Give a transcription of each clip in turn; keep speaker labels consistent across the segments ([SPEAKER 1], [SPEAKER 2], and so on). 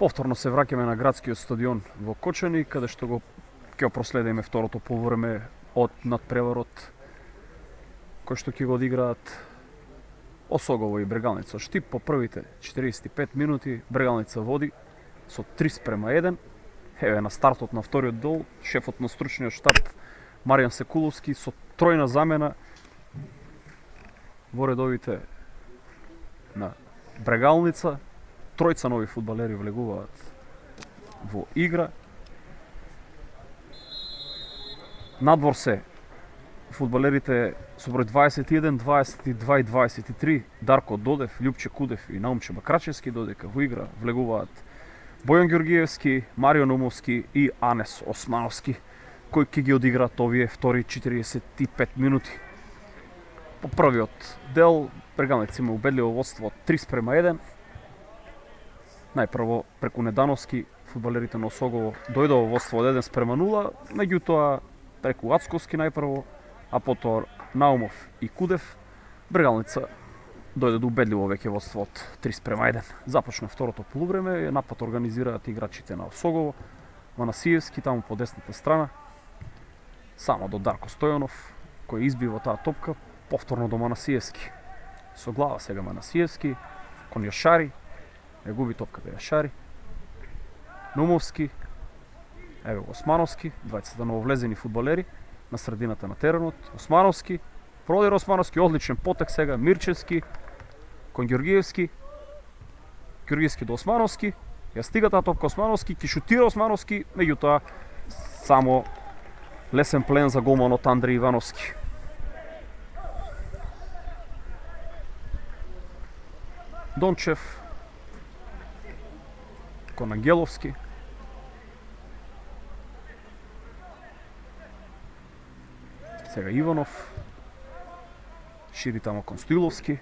[SPEAKER 1] Повторно се враќаме на градскиот стадион во Кочани, каде што ќе проследиме второто полувреме од надпреварот кој што ќе го одиграат Осогово и Брегалница Штип. По првите 45 минути Брегалница води со 3:1. Еве на стартот на вториот дол, шефот на стручниот штаб Маријан Секуловски со тројна замена во редовите на Брегалница. Тројца нови фудбалери влегуваат во игра. Надвор се фудбалерите со број 21, 22 и 23, Дарко Додев, Љупче Кудев и Наумче Бакрачевски, додека во игра влегуваат Бојан Ѓоргиевски, Марио Нумовски и Анес Османовски, кои ќе ги одиграат овие втори 45 минути. По првиот дел Брегалница има убедливо водство од 3:1. Најпрво преку Недановски фудбалерите на Осогово дојдоа во водство од 1:0, меѓутоа преку Ацковски најпрво, а потоа Наумов и Кудев, Брегалница дојде до убедливо веќе водство од 3:1. Започна второто полувреме, напад организираат играчите на Осогово, Манасиевски таму по десната страна, само до Дарко Стојанов, кој избива таа топка, повторно до Манасиевски. Со глава сега Манасиевски, кон Јашари, ја губи топката Јашари, Нумовски, еве Османовски, двајцата нововлезени фудбалери на средината на теренот. Османовски, продир Османовски, одличен потек сега, Мирчевски, кон Ѓоргиевски, Ѓоргиевски до Османовски, ја стига таа топка Османовски, ќе шутира Османовски, меѓутоа само лесен плен за голманот Андреј Ивановски. Дончев, кон Ангеловски, сега Иванов, шири тамо кон Стоиловски,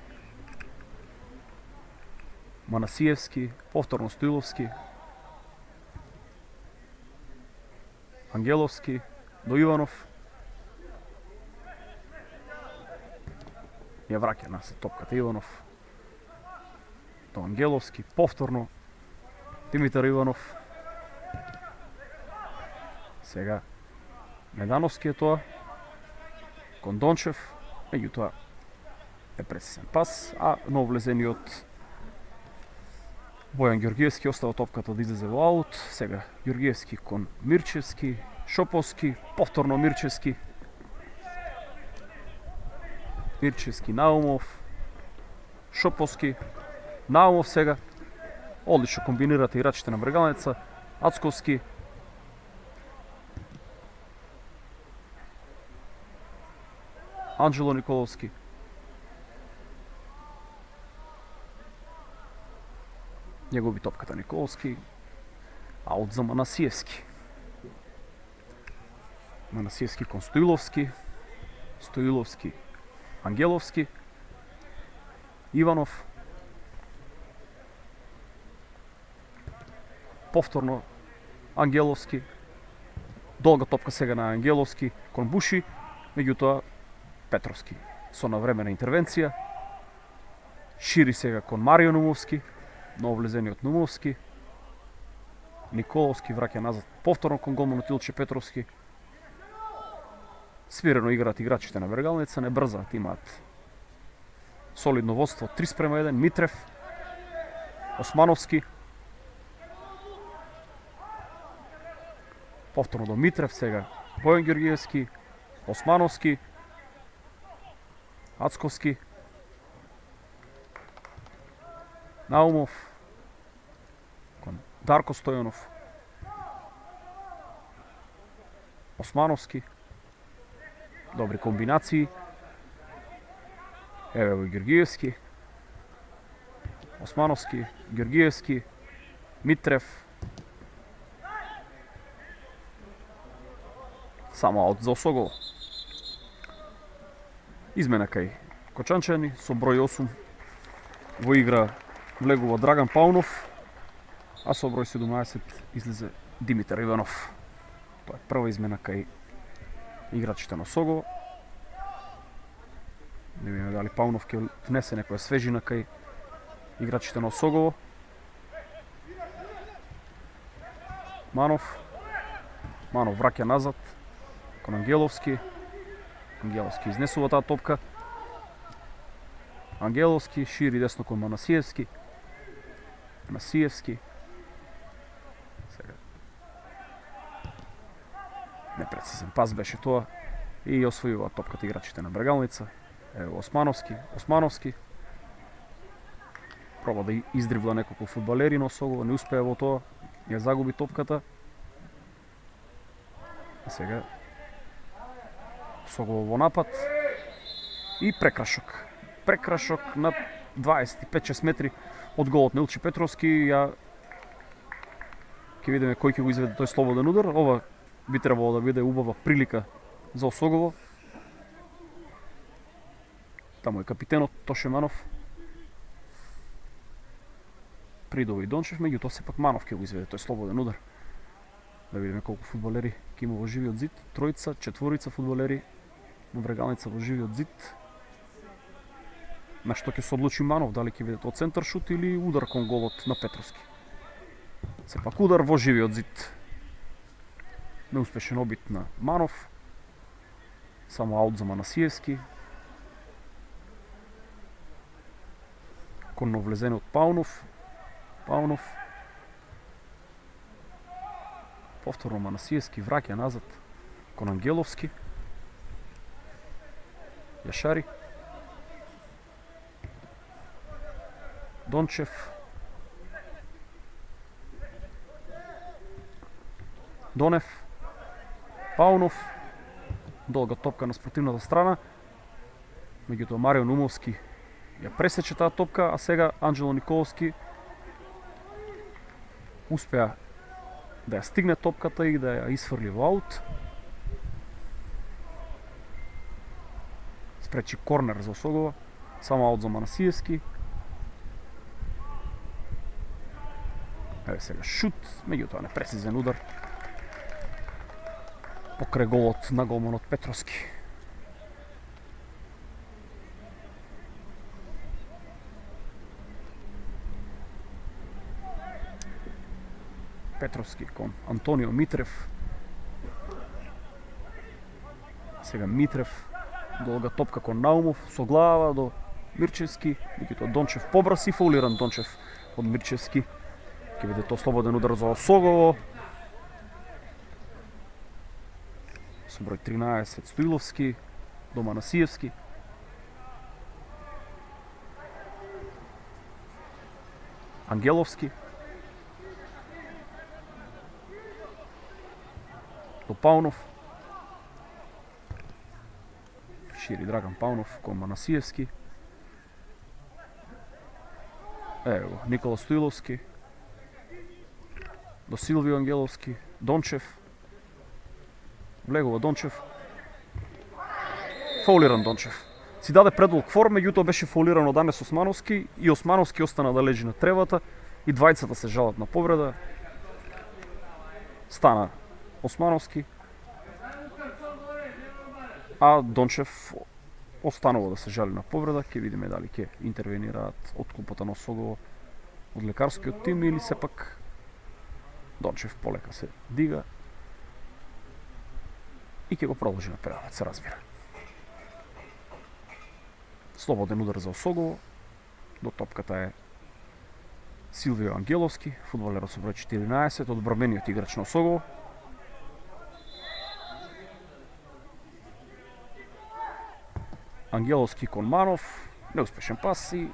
[SPEAKER 1] Манасиевски, повторно Стоиловски, Ангеловски, до Иванов, ја враќа на се топката Иванов, до Ангеловски, повторно Димитар Иванов, сега Недановски е тоа, кон Дончев, меѓутоа е пресисен пас, а нововлезениот Бојан Ѓоргиевски остава топката да излезе во аут. Сега Ѓоргиевски кон Мирчевски, Шоповски, повторно Мирчевски, Наумов, Шоповски, Наумов сега, одлично комбинираат играчите на Брегалница, Ацковски, Анđело Николовски, ја губи топката Николовски, аут за Манасиевски. Манасиевски кон Стоиловски, Стоиловски, Ангеловски, Иванов, повторно Ангеловски, долга топка сега на Ангеловски кон Буши, меѓутоа Петровски со навремена интервенција, шири сега кон Марио Нумовски, нововлезениот Нумовски, Николовски враќа назад повторно кон голманот Илче Петровски. Свирено играат играчите на Брегалница, не брзаат, имаат солидно водство 3:1. Митрев, Османовски, повторно до Митрев, сега Бојан Ѓоргиевски, Османовски, Ацковски, Наумов, кон Дарко Стојанов, Османовски, добри комбинации, еве го Ѓоргиевски, Османовски, Ѓоргиевски, Митрев, само аут за Осогово. Измена кај Кочанчани со број 8 во игра влегува Драган Паунов, а со број 17 излезе Димитар Иванов. Тоа е прва измена кај играчите на Осогово. Не видиме дали Паунов ќе внесе некоја свежина кај играчите на Осогово. Османов. Манов враќа назад кон Ангеловски. Ангеловски изнесува таа топка. Ангеловски шири десно кон Манасиевски. Манасиевски. Сега непрецизен пас беше тоа и освојува топката играчите на Брегалница. Ево Османовски, Османовски проба да издривла неколку фудбалери, но Согова не успеа во тоа, ја загуби топката. А сега Согова во напад и прекрашок. Прекрашок на 25-6 метри од голот на Илчи Петровски. Ја ќе видиме кој ќе го изведе тој слободен удар. Ова би требало да биде убава прилика за Осогово. Таму е капитенот Тоше Манов. Придова и Дончев, меѓутоа сепак Манов ќе го изведе тој слободен удар. Да видиме колку фудбалери ќе има во живиот зид. Тројца, четворица фудбалери на Брегалница во живиот зид. На што ќе се одлучи Манов, дали ќе видите од центар шут или удар кон голот на Петровски. Сепак удар во живиот зид. Неуспешен обид на Манов. Само аут за Манасиевски. Кон влезене од Паунов. Повторно Манасиевски враќа назад кон Ангеловски. Јашари. Дончев. Донев. Паунов. Долга топка на спротивната страна. Меѓутоа Марио Нумовски ја пресече таа топка, а сега Анџело Николовски успеа да ја стигне топката и да ја исфрли во аут. Спречи корнер за Осогова. Само аут за Манасиевски. Еве сега шут, меѓутоа непрецизен удар покрај голот на голманот Петровски. Петровски кон Антонио Митрев. Сега Митрев, долга топка кон Наумов, со глава до Мирчевски, меѓутоа Дончев побрас и фаулиран Дончев од Мирчевски. Ќе биде тоа слободен удар за Осогово. Со број 13 Стоиловски до Манасиевски. Ангеловски. До Паунов. Шири Драган Паунов кон Манасиевски. Ево, Никола Стоиловски. До Силвио Ангеловски. Дончев. Влегува Дончев. Фаулиран Дончев. Си даде предолг фор, меѓутоа беше фаулиран од Анес Османовски и Османовски остана да лежи на тревата и двајцата се жалат на повреда. Стана Османовски, а Дончев останува да се жали на повреда. Ќе видиме дали ќе интервенираат од клупата на Осогово од лекарскиот тим или сепак Дончев полека се дига и ќе го продолжи напредот, се разбира. Слободен удар за Осогово. До топката е Силвио Ангеловски, фудбалерот со број 14, одбранениот играч на Осогово. Ангеловски кон Манов, неуспешен пас и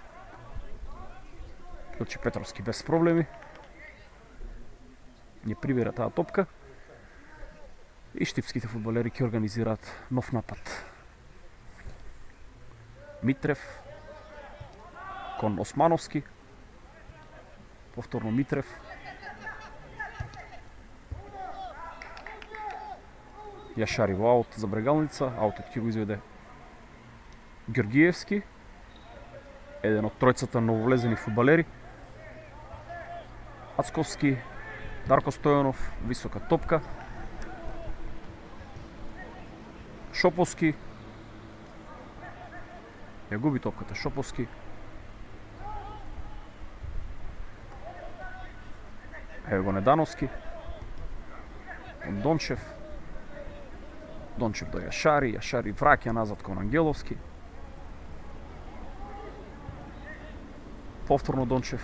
[SPEAKER 1] Илчи Петровски без проблеми не прибира таа топка и штипските фудбалери ќе организираат нов напад. Митрев кон Османовски, повторно Митрев. Јашари во аут за Брегалница, аутот ќе го изведе Георгиевски, еден од тројцата нововлезени фудбалери. Ацковски, Дарко Стојанов, висока топка. Шоповски, ја губи топката Шоповски. Ево го Недановски. кон Дончев. Дончев до Јашари, Јашари враќа назад кон Ангеловски. Повторно Дончев.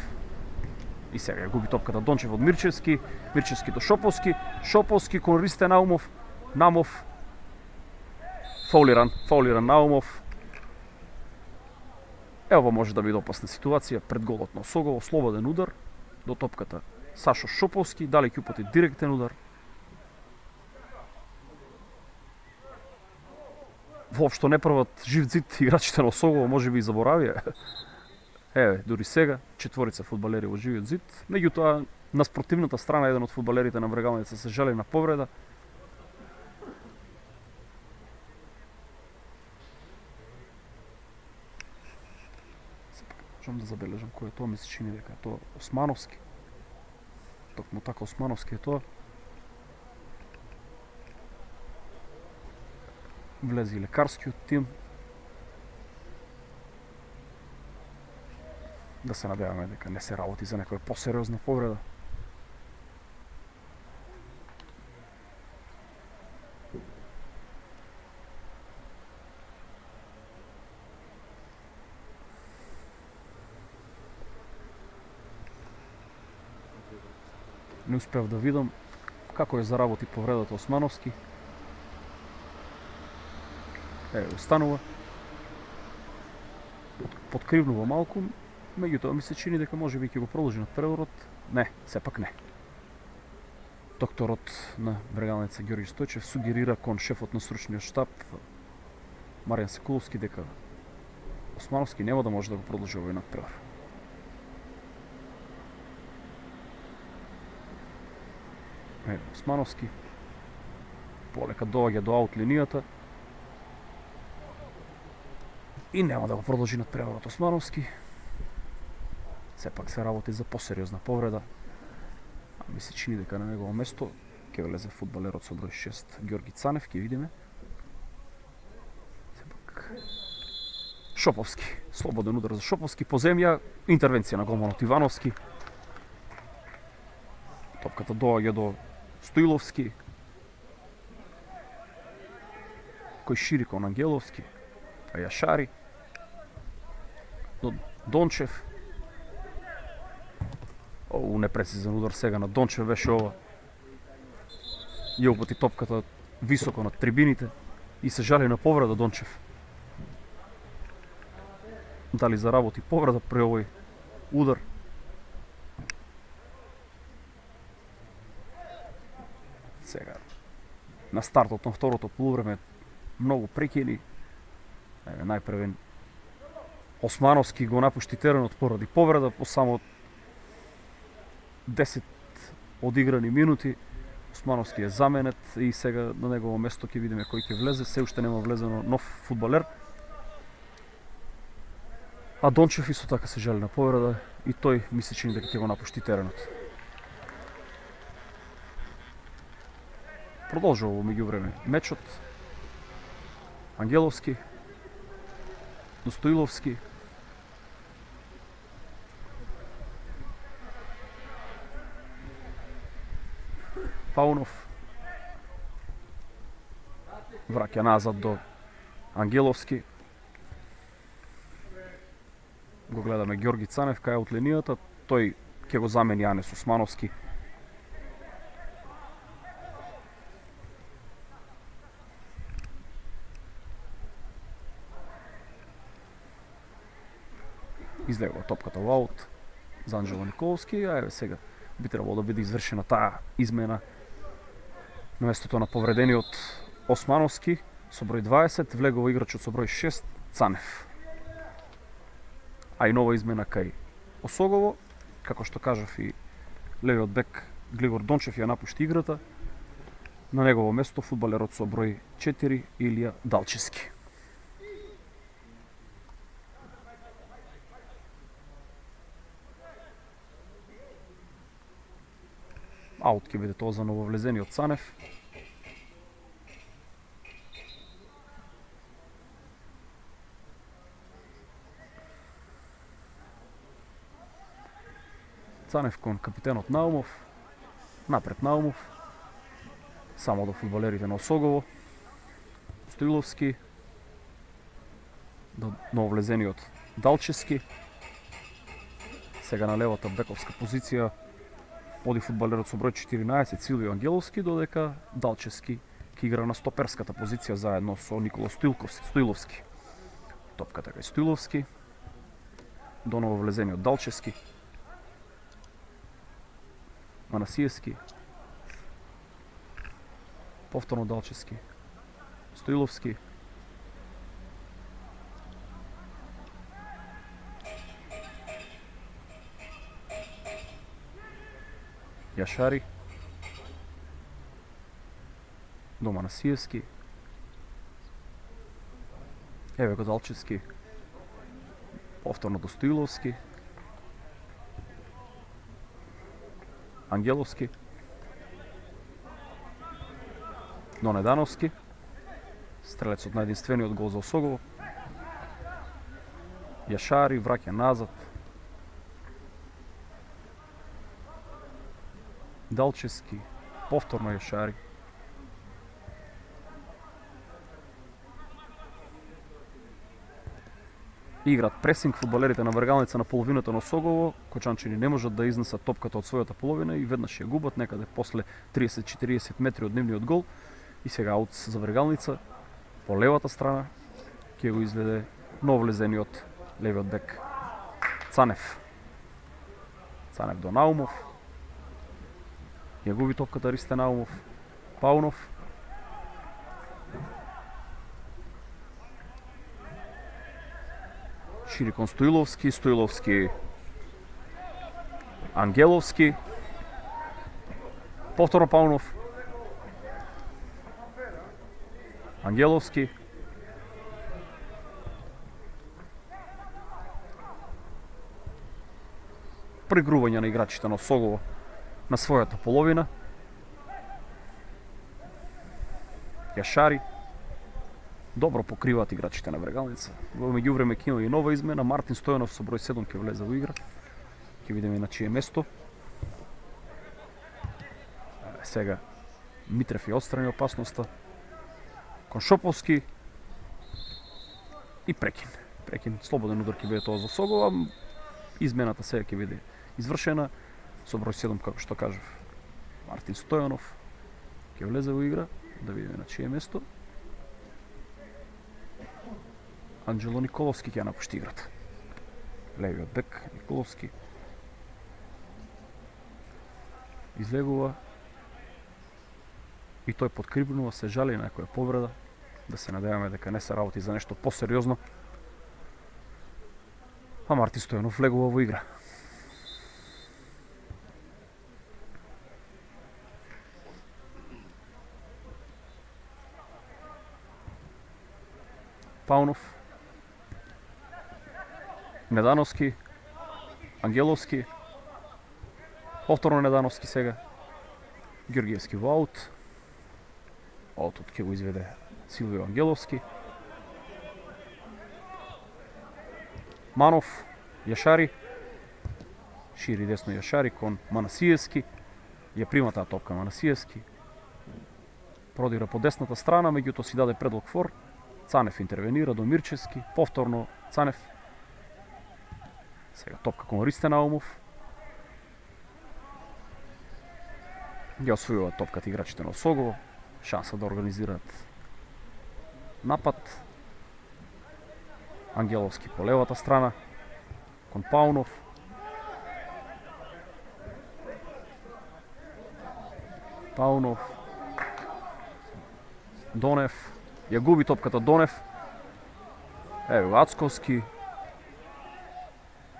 [SPEAKER 1] И сега губи топката Дончев од Мирчевски. Мирчевски до Шоповски. Шоповски кон Ристе Наумов. Намов. Фаулиран Наумов. Ево може да биде опасна ситуација пред голот на Осогово. Слободен удар до топката Сашо Шоповски. Дали ќе упати директен удар. Воопшто не прават жив зид играчите на Осогово, може би и заборавија. Еве, дури сега, четворица фудбалери во живиот зид. Меѓутоа, на спротивната страна, еден од фудбалерите на Брегалница се жали на повреда. Можам да забележам кој е тоа, ми се чини дека е тоа Османовски. Токму така Османовски е тоа. Влезе и лекарскиот тим. Да се надеваме дека не се работи за некоја посериозна повреда. Не успев да видам како е заработи повредата Османовски. Останува. Подкривнува малку, меѓутоа ми се чини дека може би ќе го продолжи надпреварот. Не, сепак не. Докторот на Брегалница Ѓорѓи Стојчев сугерира кон шефот на стручниот штаб Маријан Секуловски дека Османовски нема да може да го продолжи овој надпревар. Османовски полека доаѓа до аут линијата и нема да го продолжи надпреварот Османовски. Сепак се работи за посериозна повреда. А ми се чини дека на негово место ќе влезе фудбалерот со број 6 Ѓорги Цанев, ќе видиме. Сепак Шоповски, слободен удар за Шоповски по земја, интервенција на голманот Ивановски. Топката доаѓа до Стоиловски, кој шири кон Ангеловски, а Јашари, до Дончев. Непрецизен удар сега на Дончев беше ова. Ја упати топката високо над трибините и се жали на повреда Дончев. Дали заработи повреда при овој удар? Сега, на стартот на второто полувреме, многу прекини. Најпрвен Османовски го напушти теренот поради повреда, по само 10 одиграни минути. Османовски е заменет и сега на негово место ќе видиме кој ќе влезе. Се уште нема влезено нов фудбалер. А Дончев исто така се жали на повреда и тој ми се чини дека ќе го напушти теренот. Продолжува во меѓувреме мечот. Ангеловски, Достоиловски, Паунов, враќа назад до Ангеловски. Го гледаме Ѓорги Цанев кај од линијата, тој ќе го замени Јанес Османовски. Излегува топката во аут за Анđelo Николовски, а еве сега би требало да биде извршена таа измена на местото на повредениот Османовски. Со број 20 влегува играчот со број 6 Цанев. А и нова измена кај Осогово, како што кажав, и левиот бек Глигор Дончев ја напушти играта. На негово место фудбалерот со број 4 Илија Далчевски. Аут ќе биде тоа за нововлезениот Цанев. Цанев кон капитенот Наумов. Напред Наумов. само до фудбалерите на Осогово. Стоиловски, до нововлезениот Далчевски. Сега на левата бековска позиција оди фудбалерот со број 14 Силвио Ангеловски, додека Далчевски ќе игра на стоперската позиција заедно со Никола Стоиловски. Топката кај Стоиловски, до нововлезениот Далчевски. Манасиевски, повторно Далчевски, Стоиловски, Јашари, до Манасиевски, еве го Далчевски, повторно до Стоиловски, Ангеловски, до Недановски, стрелецот на единствениот гол за Осогово. Јашари враќа назад. Далчевски, повторно Јашари. Играат пресинг фудбалерите на вргалница на половината на Осогово. Кочанчини не можат да изнесат топката од својата половина и веднаш ја губат некаде после 30-40 метри од нивниот гол. И сега аут за вргалница по левата страна ќе го изведе нововлезениот левиот бек Цанев. Цанев до Наумов. Ја губи топката Ристе Наумов. Паунов. Шири кон Стоиловски, Стоиловски, Ангеловски, повторно Паунов, Ангеловски, прегрување на играчите на Осогово на својата половина. Јашари добро покриваат играчите на вргалница. Во меѓувреме ќе има и нова измена. Мартин Стојанов со број 7 ќе влезе во игра. Ќе видиме на чие место. Сега Митрев ја отстрани опасноста. Коншоповски и Прекин. Прекин слободен удар ќе биде тоа за Осогово. Измената сега ќе биде извршена со број 7, како што кажав. Мартин Стојанов ќе влезе во игра, да видиме на чие место. Анđело Николовски ќе напушти играта. Левиот бек Николовски излегува и тој подкрипнува, се жали на некоја повреда. Да се надеваме дека не се работи за нешто посериозно. А Мартин Стојанов влегува во игра. Паунов, Недановски, Ангеловски, повторно Недановски сега, Георгиевски во аут. Аутот ќе го изведе Силвио Ангеловски. Манов, Јашари, шири десно Јашари кон Манасиевски, ја прима таа топка Манасиевски. Продира по десната страна, меѓутоа си даде предлог фор. Цанев интервенира до Мирчевски, повторно Цанев. Сега топка кон Ристе Наумов. Ја освојуваат топката играчите на Осогово. Шанса да организираат напад. Ангеловски по левата страна кон Паунов. Паунов. Донев. Ја губи топката Донев. Еве Ацковски.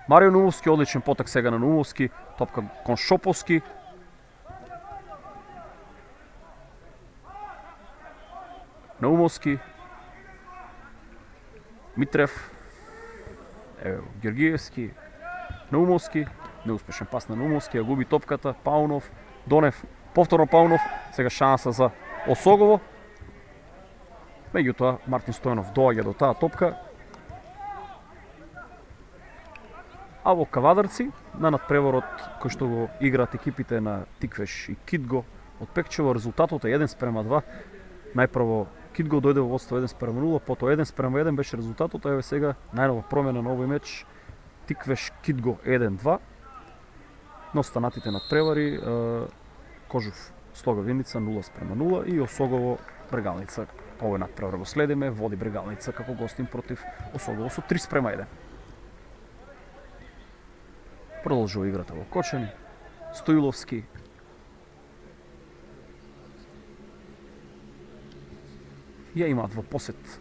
[SPEAKER 1] Марио Наумовски, одличен потек сега на Наумовски. Топка кон Шоповски. Наумовски. Митрев. Еве Георгиевски. Наумовски. Неуспешен пас на Наумовски, ја губи топката. Паунов. Донев. Повторно Паунов. Сега шанса за Осогово. Меѓутоа, Мартин Стојанов доаѓа до таа топка. А во Кавадарци, на надпреворот кој што го играат екипите на Тиквеш и Кидго, од Пекчево. Резултатот е 1:2. Најпрво Кидго дојде во водство 1:0, потоа 1:1 беше резултатот, а еве сега најнова промена на овој меч. Тиквеш Кидго 1:2. На останатите надпревари Кожув Слога Виница 0:0 и Осогово Брегалница. Овој надпревар го следиме, води Брегалница како гостин против Осогово со 3:1. Продолжува играта во Кочани. Стоиловски. Ја имаат во посет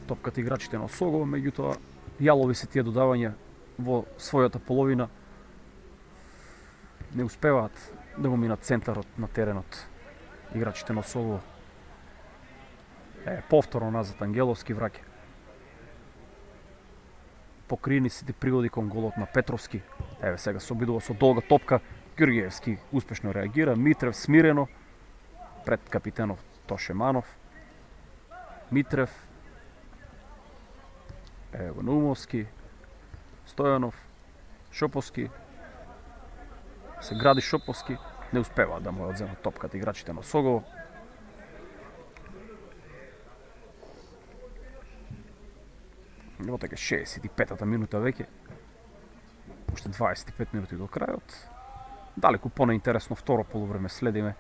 [SPEAKER 1] топката играчите на Осогово, меѓутоа јалови се тие додавања во својата половина. Не успеваат да го минат центарот на теренот играчите на Осогово. Повторно назад Ангеловски враќа. Покрини сите пригоди кон голот на Петровски. Еве сега се обидува со долга топка. Ѓоргиевски успешно реагира. Митрев смирено пред капитенов Тошеманов. Митрев. Ево Наумовски. Стојанов. Шоповски. Се гради Шоповски. Не успеваат да му одземат топката играчите на Осогово. Во така 65-та минута веќе. Уште 25 минути до крајот. Далеку понеинтересно второ полувреме следиме.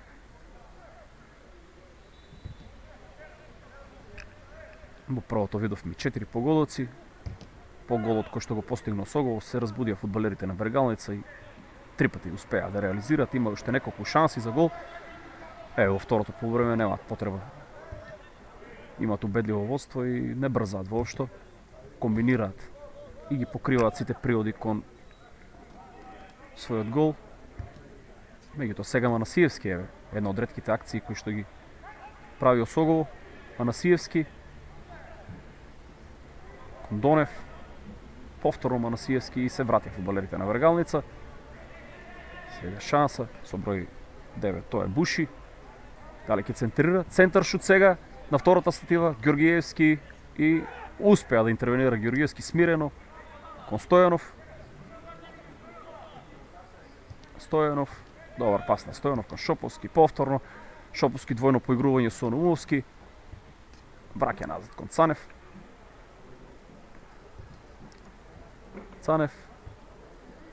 [SPEAKER 1] Во првото видовме 4 погодоци. По голот кој што го постигна Осогово се разбудија фудбалерите на Брегалница и 3 пати успеа да реализираат. Има уште неколку шанси за гол. Во второто полувреме немаат потреба. Имаат убедливо водство и не брзаат воопшто. Комбинираат и ги покриваат сите пригоди кон својот гол. Меѓутоа сега Манасиевски е една од ретките акции кои што ги прави Осогово. Манасиевски кон Донев, повторно Манасиевски и се вратија фудбалерите на Брегалница. Сега шанса со број 9, тоа е Буши. Дали ќе центрира? Центар шут сега на втората статива Ѓоргиевски и успеа да интервенира Ѓоргиевски смирено кон Стојанов. Стојанов, добар пас на Стојанов кон Шоповски, повторно. Шоповски двојно поигрување со Наумовски. Враќа назад кон Цанев. Цанев.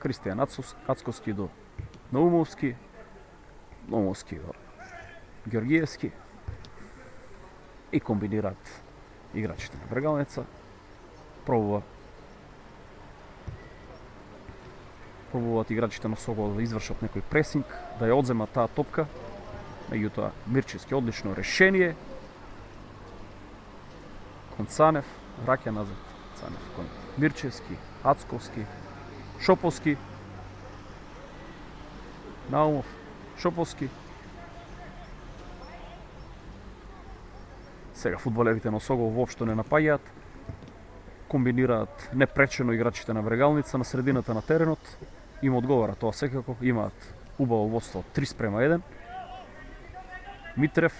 [SPEAKER 1] Кристијан Ацковски до Наумовски. Наумовски до Ѓоргиевски. И комбинираат играчите на Брегалница. Пробуваат играчите на Осогово да извршат некој пресинг, да ја одземат таа топка. Меѓутоа Мирчевски одлично решение. Кон Цанев, враќа назад Цанев кон Мирчевски, Ацковски, Шоповски, Наумов, Шоповски. Сега фудбалерите на Осогово воопшто не напаѓаат. Комбинираат непречено играчите на Брегалница на средината на теренот. Им одговара тоа секако. Имаат убаво водство 3:1. Митрев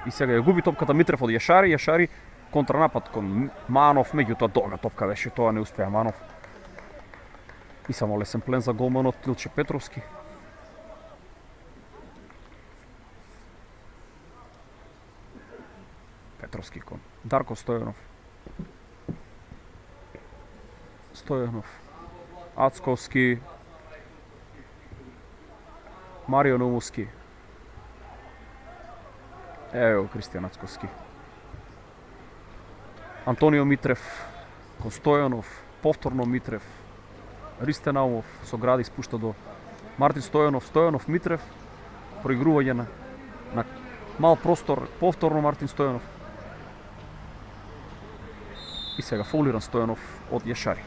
[SPEAKER 1] и сега ја губи топката Митрев од Јашари. Јашари контранапад кон Манов, меѓутоа долга топка беше, тоа не успеа Манов. И само лесен плен за голманот Илче Петровски. Петровски кон Дарко Стојанов. Стојанов. Ацковски. Марио Наумовски. Ево Кристијан Ацковски. Антонио Митрев кон Стојанов. Повторно Митрев. Ристе Наумов со гради спушта до Мартин Стојанов. Стојанов Митрев. Проигрување на мал простор. Повторно Мартин Стојанов. И сега фаулиран Стојанов од Јашари.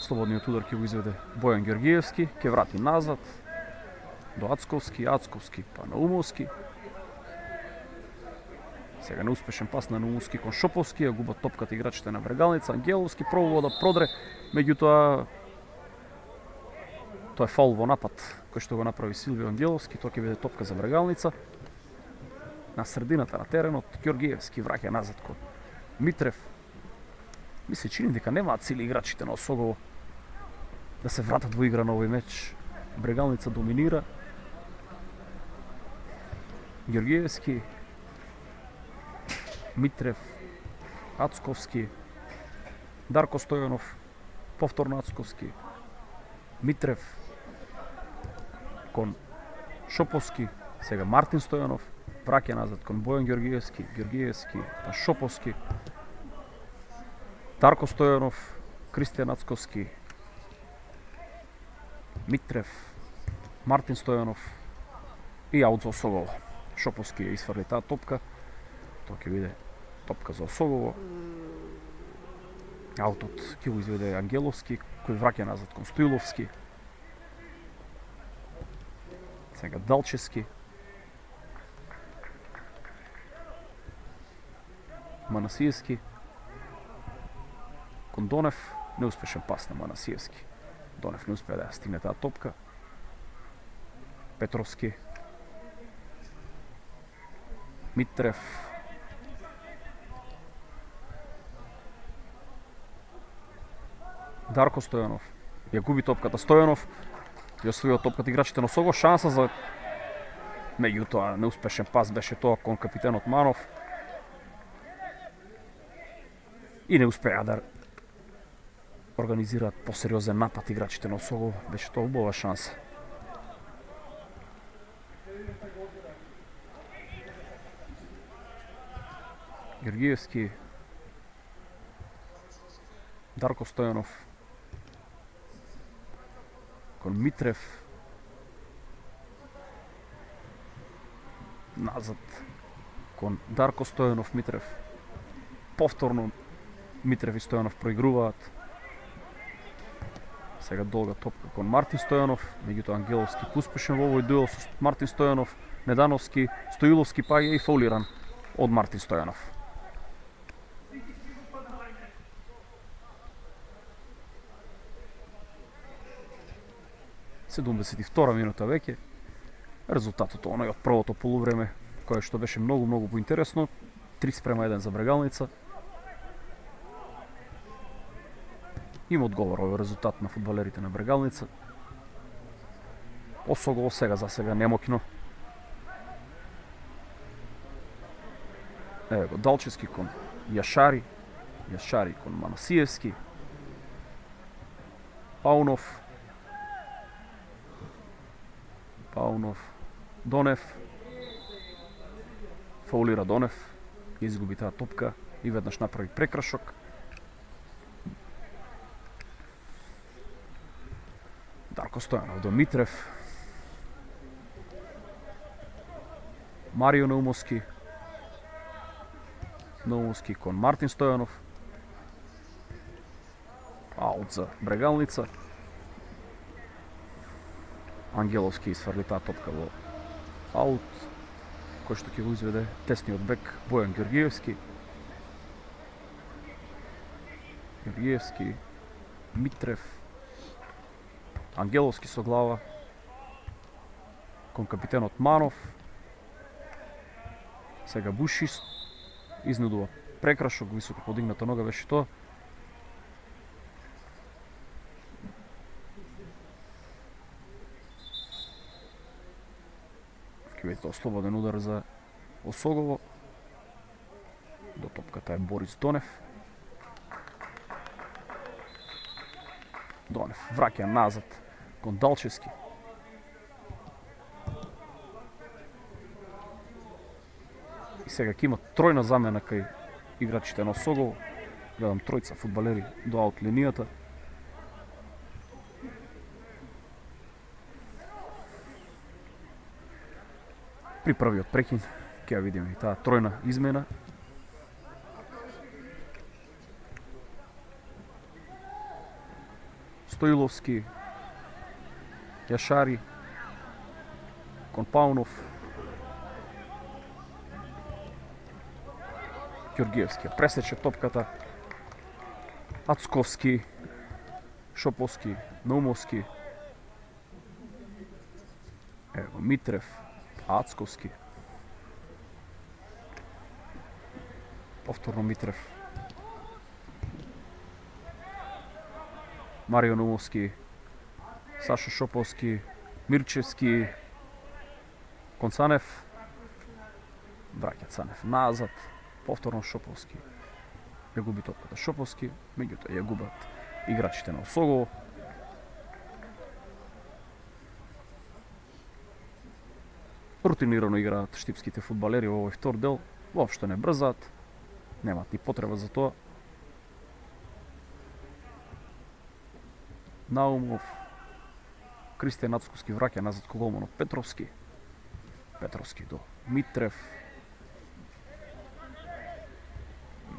[SPEAKER 1] Слободниот удар ќе го изведе Бојан Ѓоргиевски, ќе врати назад до Ацковски, Ацковски па Наумовски. Сега неуспешен пас на Наумовски кон Шоповски, ја губат топката играчите на Брегалница. Ангеловски пробува да продре, меѓутоа тоа е фаул во напад кој што го направи Силвио Ангеловски. Тоа ќе биде топка за Брегалница. На средината на теренот Ѓоргиевски враќа назад кон Митрев. Ми се чини дека немаат сили играчите на Осогово да се вратат во игра на овој меч. Брегалница доминира. Георгиевски, Митрев, Ацковски, Дарко Стојанов, повторно Ацковски, Митрев, кон Шоповски, сега Мартин Стојанов, враќа назад кон Бојан Георгиевски, па Шоповски, Дарко Стојанов, Кристијан Ацковски, Митрев, Мартин Стојанов и аут за Осогово. Шоповски ја изфрли таа топка. Тоа ќе биде топка за Осогово. Аутот ќе го изведе Ангеловски, кој враќа назад кон Стоиловски. Сега Далчевски. Манасиевски. Кон Донев, неуспешен пас на Манасиевски. Донев не успеа да ја стигне таа топка. Петровски. Митрев. Дарко Стојанов. Ја губи топката Стојанов. Ја освојува топката играчите на Осогово. Шанса за меѓутоа неуспешен пас беше тоа кон капитенот Манов. И не успеа да организираат посериозен напад играчите на Осогово. Беше тоа убава шанса. Георгиевски, Дарко Стојанов, кон Митрев, назад кон Дарко Стојанов, Митрев, повторно Митрев и Стојанов проигруваат. Сега долга топка кон Мартин Стојанов, меѓутоа Ангеловски успешен во овој дуел со Мартин Стојанов, Недановски, Стоиловски паѓа и фаулиран од Мартин Стојанов. Седумдесет и втора минута веќе. Резултатот оној од првото полувреме, кое што беше многу поинтересно. 3:1 за Брегалница. Има одговор овој резултат на фудбалерите на Брегалница. Осогово сега за сега немокно. Еве го Далчевски кон Јашари, Јашари кон Манасиевски, Паунов, Донев, фаулира Донев, изгуби таа топка и веднаш направи прекрашок. Дарко Стојанов до Митрев, Марио Наумовски кон Мартин Стојанов, аут за Брегалница. Ангеловски изфрли таа топка во аут, кој што ќе го изведе тесниот бек Бојан Георгиевски. Митрев, Ангеловски со глава кон капитенот Манов. Сега Бушис изнудува прекрашок, високо подигната нога беше тоа. Ќе биде тоа слободен удар за Осогово. До топката е Борис Донев. Донев враќа назад кон Далчевски. И сега ќе има тројна замена кај играчите на Осогово. Гледам тројца фудбалери до аут линијата. При првиот прекин ќе ја видиме и таа тројна измена. Стоиловски, Јашари кон Паунов, Ѓоргиевски пресече топката, Ацковски, Шоповски, Наумовски, ево Митрев, Ацковски, повторно Митрев, Марио Наумовски, Сашо Шоповски, Мирчевски, кон Цанев, враќа Цанев назад, повторно Шоповски ја губи топката Шоповски, меѓутоа ја губат играчите на Осогово. Рутинирано играат штипските фудбалери во овој втор дел, воопшто не брзаат, немаат ни потреба за тоа. Наумов, Кристијан Ацковски враќа назад ко голманот Петровски. Петровски до Митрев.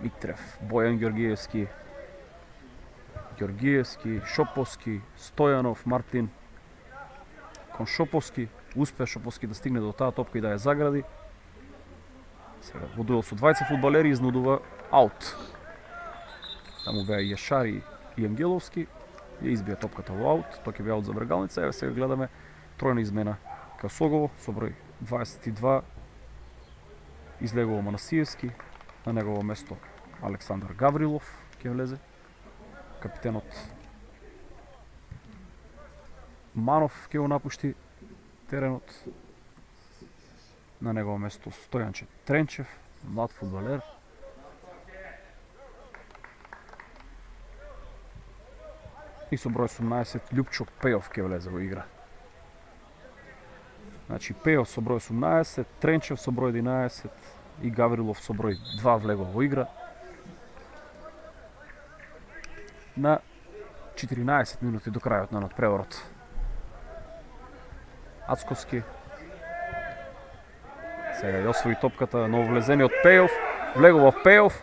[SPEAKER 1] Митрев, Бојан Ѓоргиевски. Ѓоргиевски, Шоповски, Стојанов, Мартин. Кон Шоповски, успе Шоповски да стигне до таа топка и да ја загради. Сега во дуел со двајца фудбалери изнудува аут. Таму беа Јешари и Ангеловски. Ја избија топката во аут, тоа ќе биде аут за Брегалница. Еве сега гледаме тројна измена кај Осогово со број 22 излегува Манасиевски, на негово место Александар Гаврилов ќе влезе. Капитенот Манов ќе го напушти теренот. На негово место Стојанче Тренчев, млад фудбалер. И со број 18 Љупчо Пејов ќе влезе во игра. Значи Пејов со број 18, Тренчев со број 11 и Гаврилов со број 2 влегува во игра. На 14 минути до крајот на надпреворот. Ацковски сега ја освои топката, нововлезениот Пејов, влегува Пејов.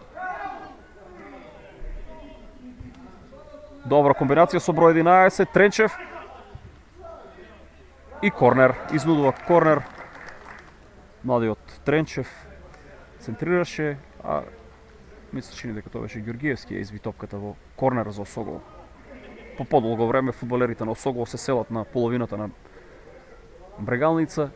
[SPEAKER 1] Добра комбинација со број 11, Тренчев. И корнер, изнудува корнер. Младиот Тренчев центрираше, а ми се чини дека тоа беше Ѓоргиевски ја изви топката во корнер за Осогово. По подолго време фудбалерите на Осогово се селат на половината на Брегалница.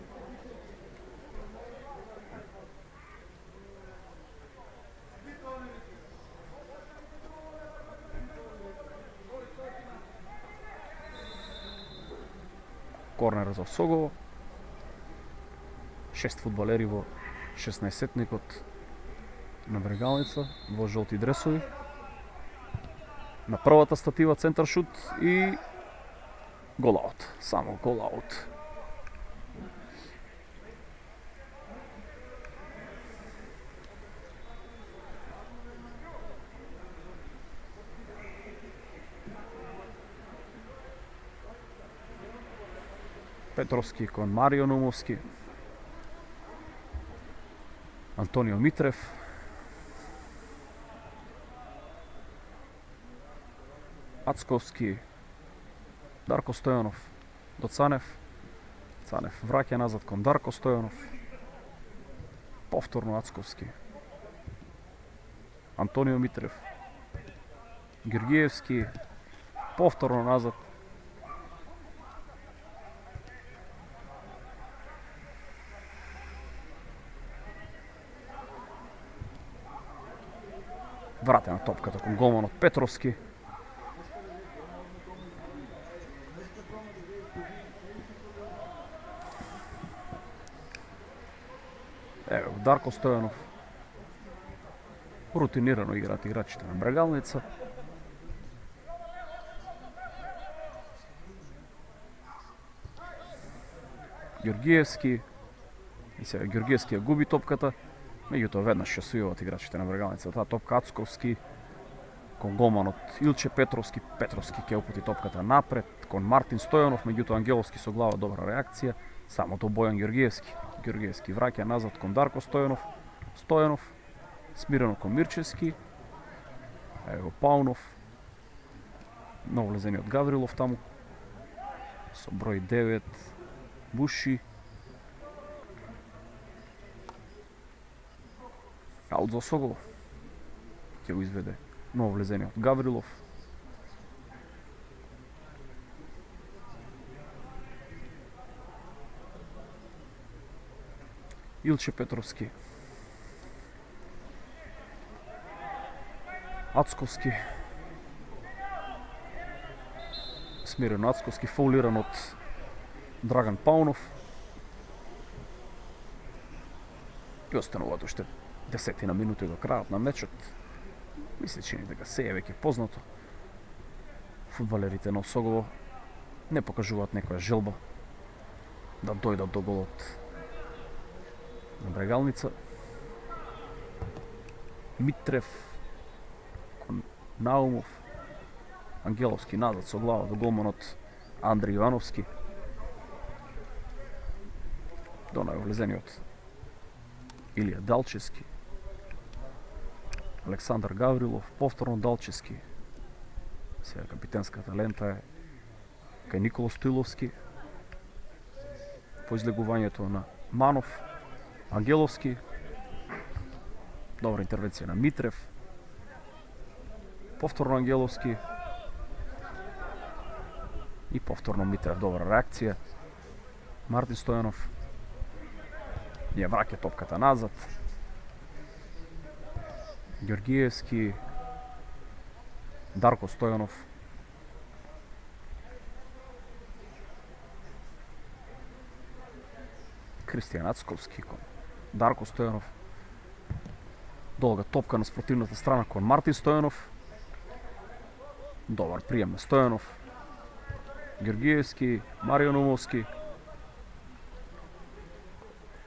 [SPEAKER 1] Корнер за Осогово. 6 фудбалери во 16-тникот на Брегалница во жолти дресови. На првата статива центар шут и голаут, само голаут. Петровски кон Марио Наумовски. Антонио Митрев. Ацковски. Дарко Стојанов до Цанев. Цанев враќа назад кон Дарко Стојанов. Повторно Ацковски. Антонио Митрев. Ѓоргиевски. Повторно назад. Вратена топката кон голманот Петровски. Еве Дарко Стојанов. Рутинирано играат играчите на Брегалница. Ѓоргиевски. И сега Ѓоргиевски ја губи топката. Меѓутоа веднаш ќе освојуваат играчите на Брегалница. Таа топка Ацковски кон голманот Илче Петровски. Петровски ќе упути топката напред кон Мартин Стојанов, меѓутоа Ангеловски со глава добра реакција. Само тоа Бојан Ѓоргиевски. Ѓоргиевски враќа назад кон Дарко Стојанов. Стојанов смирено кон Мирчевски. Ево Паунов. Нововлезениот Гаврилов таму. Со број 9 Буши. Аут за Осогово. Ќе го изведе нововлезениот Гаврилов. Илче Петровски. Ацковски. Смирено Ацковски, фаулиран од Драган Паунов. И остануваат уште 10 минути до крајот на мечот. Ми се чини дека се е веќе познато. Фудбалерите на Осогово не покажуваат некоја желба да дојдат до голот на Брегалница. Митрев кон Наумов, Ангеловски назад со глава до голманот Андри Ивановски. До највлезениот Илија Далчевски, Александар Гаврилов, повторно Далчевски. Сега капитенската лента е кај Никола Стоиловски. По излегувањето на Манов, Ангеловски. Добра интервенција на Митрев. Повторно Ангеловски. И повторно Митрев, добра реакција. Мартин Стојанов ја враќа топката назад. Ѓоргиевски, Дарко Стојанов. Кристијан Ацковски кон Дарко Стојанов. Долга топка на спротивната страна кон Мартин Стојанов. Добар прием на Стојанов. Ѓоргиевски, Марио Наумовски.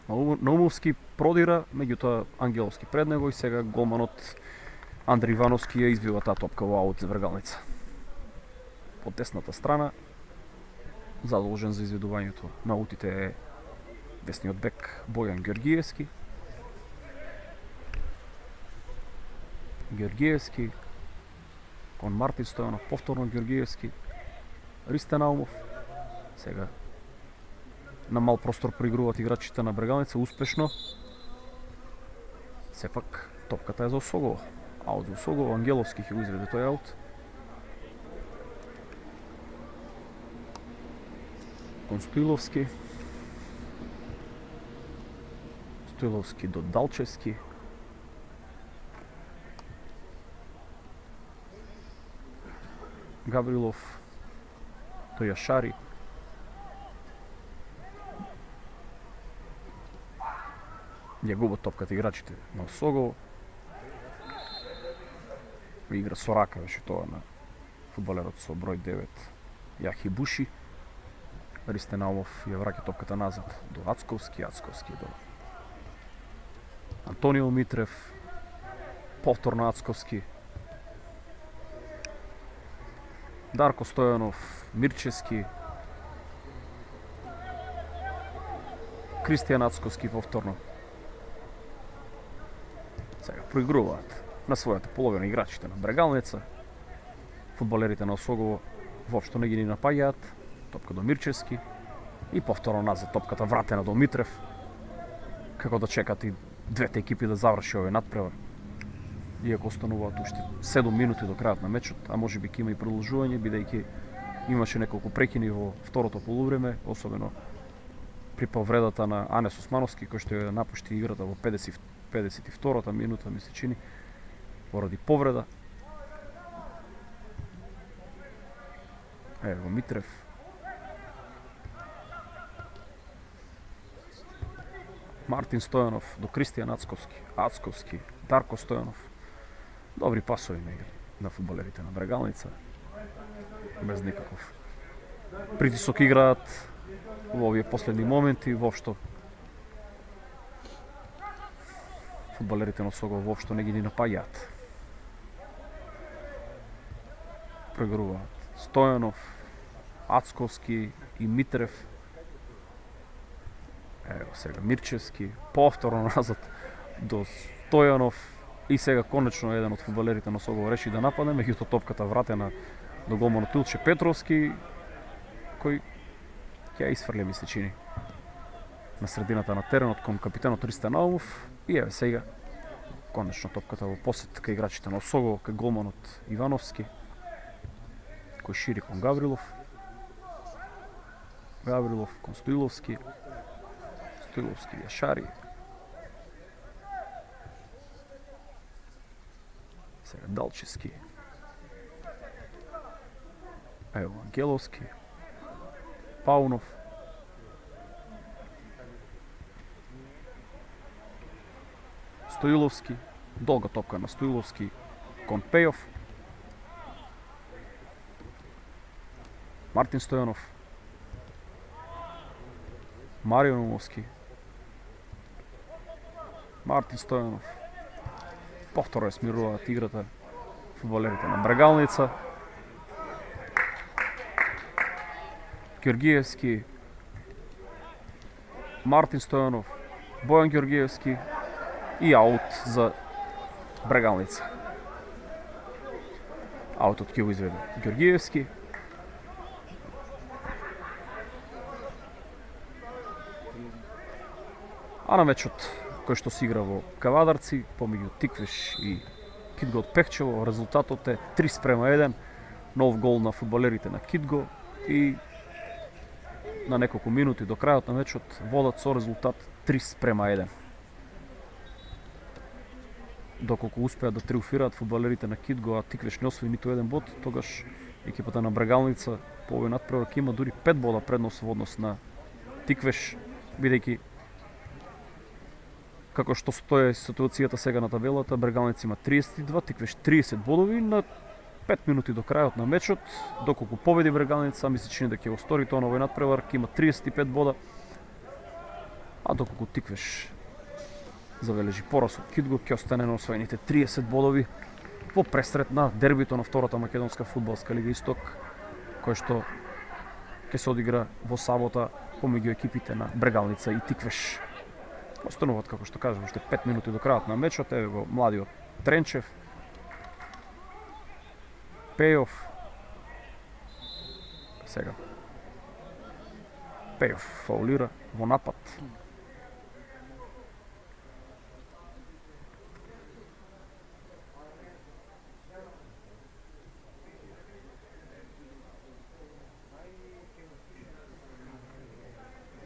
[SPEAKER 1] Наумовски продира, меѓутоа Ангеловски пред него и сега голманот Андри Ивановски ја избива таа топка во аут за Вргалница. По десната страна, задолжен за изведувањето на аутите е десниот бек Бојан Ѓоргиевски. Ѓоргиевски кон Мартин Стојанов, повторно Ѓоргиевски. Ристе Наумов. Сега на мал простор проигруваат играчите на Брегалница успешно. Сепак топката е за Осогово. Аут за Осогово, Ангеловски ќе го изведе тој аут. Кон Стоиловски. Стоиловски до Далчевски. Гаврилов до Јашари. Ја губат топката играчите на Осогово. Игра со рака беше тоа на фудбалерот со број 9 Јахи Буши. Ристе Наумов ја враќа топката назад до Ацковски, Ацковски до Антонио Митрев. Повторно Ацковски. Дарко Стојанов, Мирчевски. Кристијан Ацковски повторно. Сега проигруваат на својата половина играчите на Брегалница. Фудбалерите на Осогово воопшто не ги ни напаѓаат. Топка до Мирчевски и повторно назад топката вратена до Митрев. Како да чекат и двете екипи да заврши овој надпревар. Иако остануваат уште 7 минути до крајот на мечот, а може би ќе има и продолжување, бидејќи имаше неколку прекини во второто полувреме, особено при повредата на Анес Османовски, кој што ја напушти играта во 52-та минута, ми се чини, поради повреда. Ево Митрев. Мартин Стојанов до Кристијан Ацковски. Ацковски, Дарко Стојанов. Добри пасови на фудбалерите на Брегалница. Без никаков притисок играат во овие последни моменти. Воопшто фудбалерите на Осогово воопшто не ги ни напаѓаат. Проигруваат Стојанов, Ацковски и Митрев. Ево сега Мирчевски, повторно назад до Стојанов и сега конечно еден од фудбалерите на Осогово реши да нападне, меѓутоа топката вратена до голманот Илче Петровски, кој ќе ја исфрли, ми се чини, на средината на теренот кон капитенот Ристе Наумов. И еве сега конечно топката во посет кај играчите на Осогово, кај голманот Ивановски, кој шири кон Гаврилов. Гаврилов кон Стоиловски. Стоиловски Јашари. Сега Далчевски. Ево Ангеловски, Паунов, Стоиловски, долга топка на Стоиловски кон Пејов, Мартин Стојанов, Марио Наумовски, Мартин Стојанов, повторно смируваат играта фудбалерите на Брегалница, Георгиевски, Мартин Стојанов, Бојан Георгиевски и аут за Брегалница. Аутот ќе го изведе Георгиевски. А на мечот кој што се игра во Кавадарци помеѓу Тиквеш и Кидго од Пехчево, резултатот е 3:1, нов гол на фудбалерите на Кидго и на неколку минути до крајот на мечот водат со резултат 3:1. Доколку успеат да триумфираат фудбалерите на Кидго, а Тиквеш не освои ниту еден бод, тогаш екипата на Брегалница по овој натпревар има дури 5 бода предност во однос на Тиквеш, бидејќи како што стои ситуацијата сега на табелата, Брегалница има 32, Тиквеш 30 бодови на 5 минути до крајот на мечот. Доколку победи Брегалница, ми се чини да ќе го стори тоа на овој натпревар, ќе има 35 бода. А доколку Тиквеш забележи пораз од Кидго, ќе остане на освоените 30 бодови во пресрет на дербито на втората македонска фудбалска лига Исток, кој што ќе се одигра во сабота помеѓу екипите на Брегалница и Тиквеш. Остануваат, како што кажам, уште 5 минути до крајот на мечот. Еве го младиот Тренчев, Пејов, сега Пејов фаулира во напад.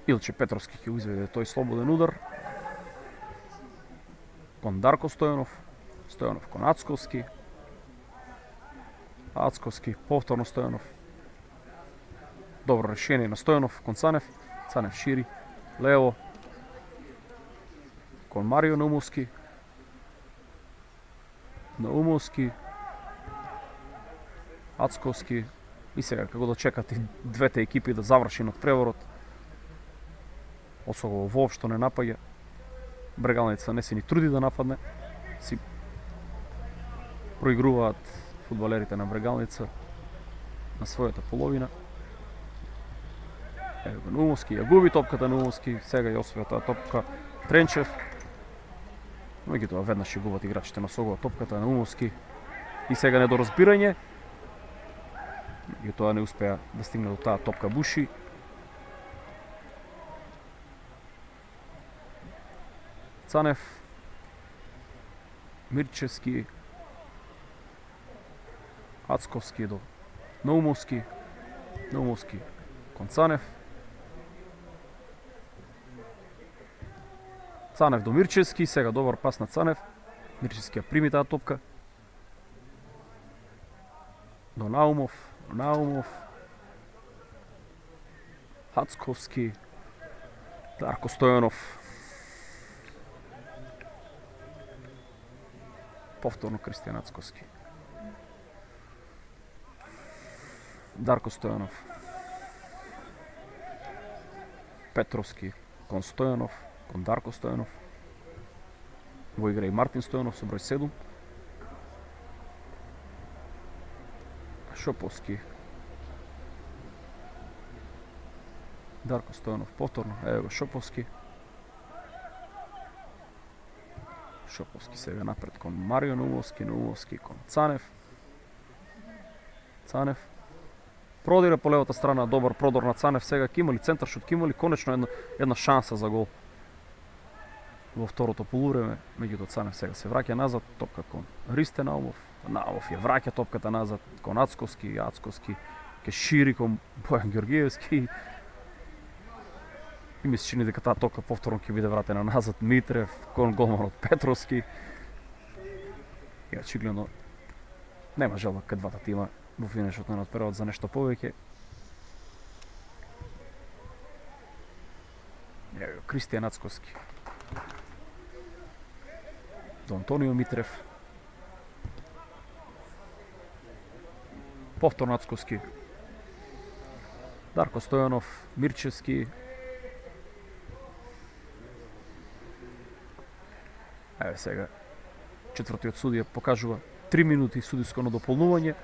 [SPEAKER 1] Илче Петровски ќе изведе тој слободен удар. Кон Дарко Стојанов, Стојанов кон Ацковски, Ацковски повторно Стојанов. Добро решение на Стојанов кон Цанев, Цанев шири, лево, кон Марио Наумовски, Наумовски, Ацковски и сега како да чекат и двете екипи да заврши надпреворот. Осогово воопшто не напаѓа. Брегалница не се ни труди да нападне. Си проигруваат фудбалерите на Брегалница на својата половина. Ево го Наумовски, ја губи топката Наумовски, сега ја освоја таа топка Тренчев. Меѓутоа веднаш ќе губат играчите на Согова топката Наумовски и сега недоразбирање. Меѓутоа не успеа да стигне до таа топка Буши. Цанев, Мирчевски, Ацковски до Наумовски, Наумовски кон Цанев, Цанев до Мирчевски, сега добар пас на Цанев, Мирчевски ја прими таа топка, до Наумов, Наумов, Ацковски, Дарко Стојанов, повторно Кристијан Ацковски. Дарко Стојанов. Петровски кон Стојанов, кон Дарко Стојанов. Во игра и Мартин Стојанов со број 7. Шоповски. Дарко Стојанов повторно. Ево го Шоповски. Шоповски сега напред кон Марио Наумовски, Наумовски кон Цанев. Цанев продира по левата страна, добар продор на Цанев, сега ќе има ли центар шут, ќе има ли конечно една шанса за гол во второто полувреме. Меѓутоа Цанев сега се враќа назад, топка кон Ристе Наумов. Наумов ја враќа топката назад кон Ацковски, Ацковски ќе шири кон Бојан Георгиевски. И ми се чини дека таа топка повторно ќе биде вратена назад Митрев кон голманот Петровски. И очигледно нема желба кај двата тима во финишот на надпреварот за нешто повеќе. Кристијан Ацковски до Антонио Митрев. Повторно Ацковски. Дарко Стојанов, Мирчевски. Еве сега четвртиот судија покажува 3 минути судиско надополнување.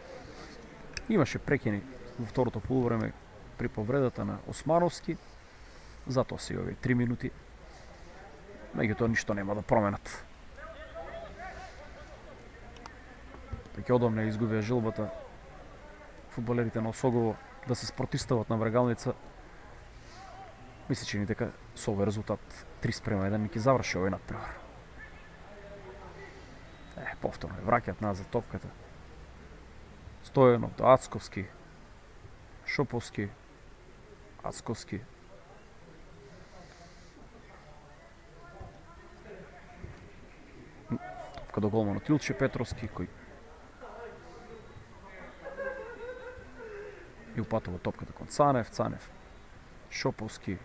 [SPEAKER 1] Имаше прекини во второто полувреме при повредата на Османовски. Затоа се овие 3 минути. Меѓутоа ништо нема да променат. Веќе одамна изгубија желбата фудбалерите на Осогово да се спротистават на врагалница. Мисли че ни дека со овој резултат 3:1 ќе заврши овој надпревар. Повторно враќаат назад топката. Стојанов до Ацковски. Шоповски. Ацковски. Топка до голманот Илче Петровски, кој и упатува топката кон Цанев. Цанев. Шоповски.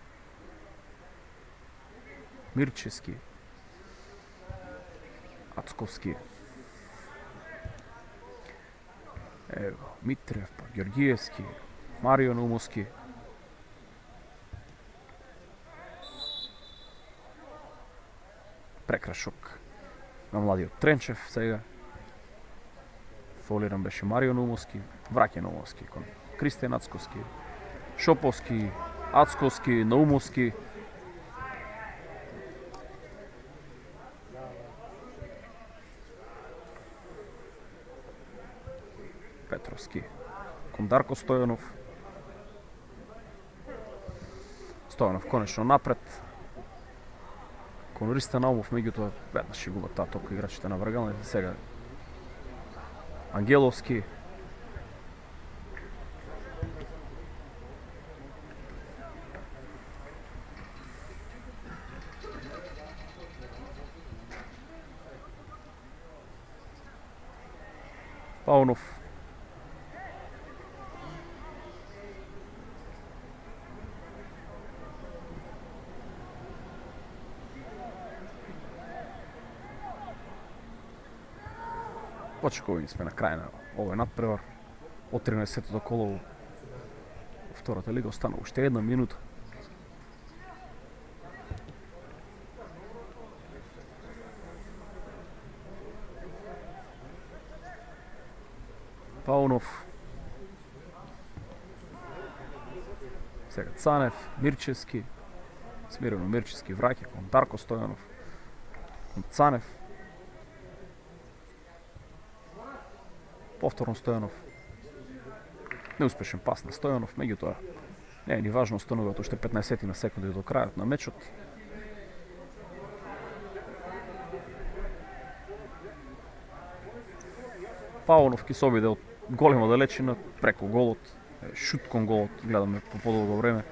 [SPEAKER 1] Мирчевски. Ацковски. Ево, Митрев, па Георгиевски, Марио Наумовски. Прекрашок на младиот Тренчев сега. Фолиран беше Марио Наумовски, враќа Наумовски кон Кристијан Ацковски, Шоповски, Ацковски, Наумовски. Петровски кон Дарко Стојанов. Стојанов конечно напред. Кон Ристан Наумов, меѓутоа веднаш ќе губат таа топка играчите на врагалните. Сега Ангеловски. Паунов. Почекувани сме на крај на овој надпревар. Од 13-тото коло во втората лига останува уште една минута. Паунов. Сега Цанев, Мирчевски. Смирено Мирчевски враќа кон Дарко Стојанов. Кон Цанев. Повторно Стојанов. Неуспешен пас на Стојанов, меѓутоа не е ни важно, остануваат уште 15 на секунди до крајот на мечот. Паунов ќе се обиде од голема далечина преку голот, шут кон голот, гледаме по подолго време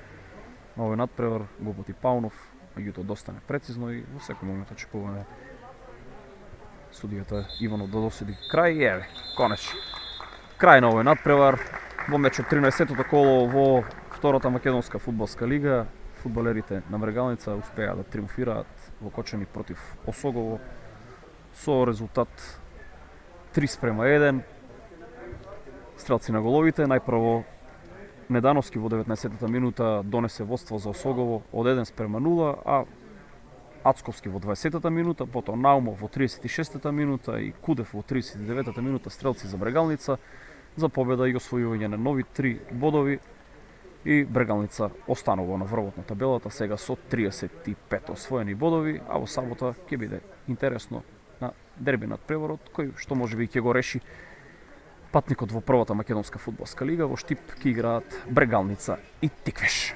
[SPEAKER 1] на овој надпревар, го упати Паунов, меѓутоа доста непрецизно и во секој момент очекуваме судијата Иванов да досуди крај и еве, конечно. Крај на овој надпревар во мечот 13-тото коло во втората македонска фудбалска лига. Фудбалерите на врагалница успеа да триумфираат во Кочани против Осогово со резултат 3:1. Стрелци на головите, најпрво Недановски во 19-та минута донесе водство за Осогово од 1:0, а Ацковски во 20-та минута, потоа Наумов во 36-та минута и Кудев во 39-та минута стрелци за Брегалница за победа и освојување на нови 3 бодови и Брегалница останува на врвот на табелата сега со 35 освоени бодови, а во сабота ќе биде интересно на дерби надпреварот кој што можеби ќе го реши патникот во првата македонска фудбалска лига. Во Штип ќе играат Брегалница и Тиквеш.